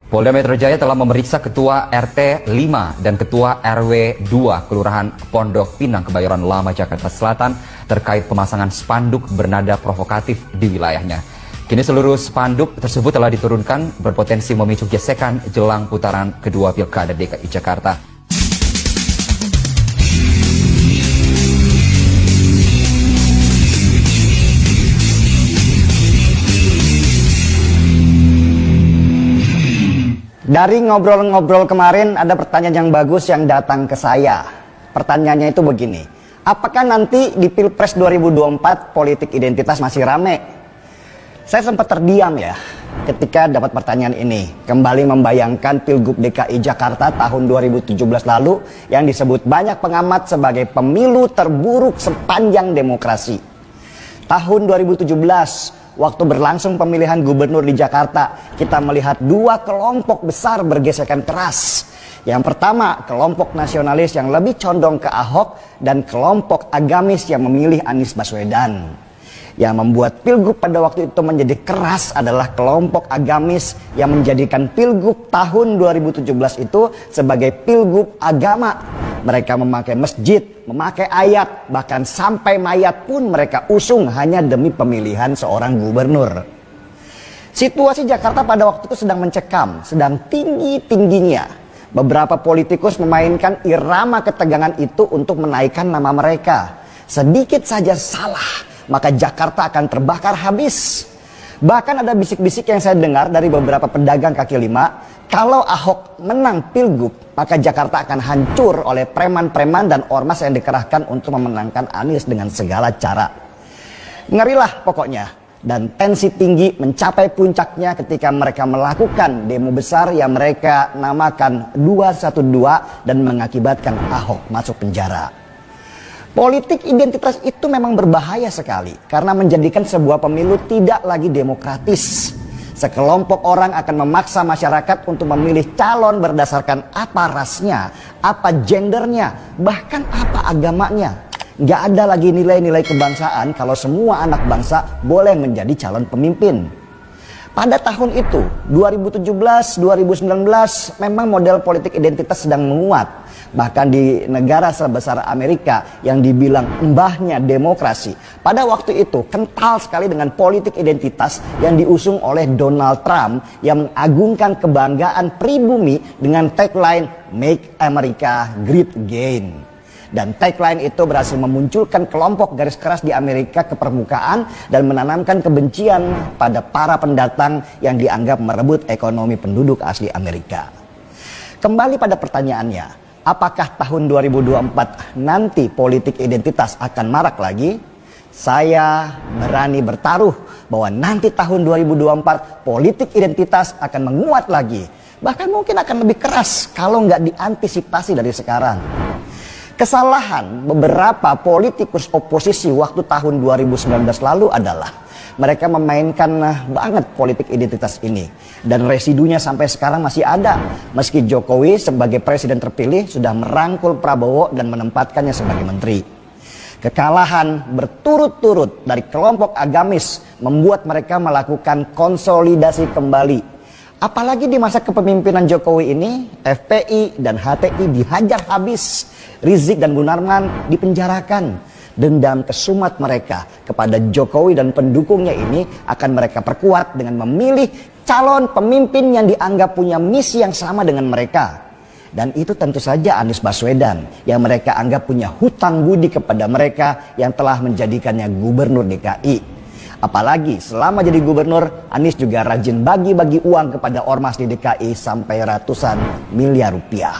Polda Metro Jaya telah memeriksa Ketua RT 5 dan Ketua RW 2 Kelurahan Pondok Pinang, Kebayoran Lama, Jakarta Selatan terkait pemasangan spanduk bernada provokatif di wilayahnya. Kini seluruh spanduk tersebut telah diturunkan, berpotensi memicu gesekan jelang putaran kedua Pilkada DKI Jakarta. Dari ngobrol-ngobrol kemarin ada pertanyaan yang bagus yang datang ke saya. Pertanyaannya itu begini, apakah nanti di Pilpres 2024 politik identitas masih rame? Saya sempat terdiam ya ketika dapat pertanyaan ini. Kembali membayangkan Pilgub DKI Jakarta tahun 2017 lalu yang disebut banyak pengamat sebagai pemilu terburuk sepanjang demokrasi. Tahun 2017, waktu berlangsung pemilihan gubernur di Jakarta, kita melihat dua kelompok besar bergesekan keras. Yang pertama, kelompok nasionalis yang lebih condong ke Ahok dan kelompok agamis yang memilih Anies Baswedan. Yang membuat Pilgub pada waktu itu menjadi keras adalah kelompok agamis yang menjadikan Pilgub tahun 2017 itu sebagai Pilgub agama. Mereka memakai masjid, memakai ayat, bahkan sampai mayat pun mereka usung hanya demi pemilihan seorang gubernur. Situasi Jakarta pada waktu itu sedang mencekam, sedang tinggi-tingginya. Beberapa politikus memainkan irama ketegangan itu untuk menaikkan nama mereka. Sedikit saja salah, maka Jakarta akan terbakar habis. Bahkan ada bisik-bisik yang saya dengar dari beberapa pedagang kaki lima, kalau Ahok menang Pilgub, maka Jakarta akan hancur oleh preman-preman dan ormas yang dikerahkan untuk memenangkan Anies dengan segala cara. Ngerilah pokoknya. Dan tensi tinggi mencapai puncaknya ketika mereka melakukan demo besar yang mereka namakan 212 dan mengakibatkan Ahok masuk penjara. Politik identitas itu memang berbahaya sekali karena menjadikan sebuah pemilu tidak lagi demokratis. Sekelompok orang akan memaksa masyarakat untuk memilih calon berdasarkan apa rasnya, apa gendernya, bahkan apa agamanya. Nggak ada lagi nilai-nilai kebangsaan kalau semua anak bangsa boleh menjadi calon pemimpin. Pada tahun itu, 2017-2019, memang model politik identitas sedang menguat. Bahkan di negara sebesar Amerika yang dibilang mbahnya demokrasi, pada waktu itu kental sekali dengan politik identitas yang diusung oleh Donald Trump yang mengagungkan kebanggaan pribumi dengan tagline Make America Great Again. Dan tagline itu berhasil memunculkan kelompok garis keras di Amerika ke permukaan dan menanamkan kebencian pada para pendatang yang dianggap merebut ekonomi penduduk asli Amerika. Kembali pada pertanyaannya, apakah tahun 2024 nanti politik identitas akan marak lagi? Saya berani bertaruh bahwa nanti tahun 2024 politik identitas akan menguat lagi. Bahkan mungkin akan lebih keras kalau nggak diantisipasi dari sekarang. Kesalahan beberapa politikus oposisi waktu tahun 2019 lalu adalah mereka memainkan banget politik identitas ini. Dan residunya sampai sekarang masih ada. Meski Jokowi sebagai presiden terpilih sudah merangkul Prabowo dan menempatkannya sebagai menteri. Kekalahan berturut-turut dari kelompok agamis membuat mereka melakukan konsolidasi kembali. Apalagi di masa kepemimpinan Jokowi ini, FPI dan HTI dihajar habis. Rizik dan Munarman dipenjarakan. Dendam kesumat mereka kepada Jokowi dan pendukungnya ini akan mereka perkuat dengan memilih calon pemimpin yang dianggap punya misi yang sama dengan mereka. Dan itu tentu saja Anies Baswedan yang mereka anggap punya hutang budi kepada mereka yang telah menjadikannya gubernur DKI. Apalagi selama jadi gubernur, Anies juga rajin bagi-bagi uang kepada ormas di DKI sampai ratusan miliar rupiah.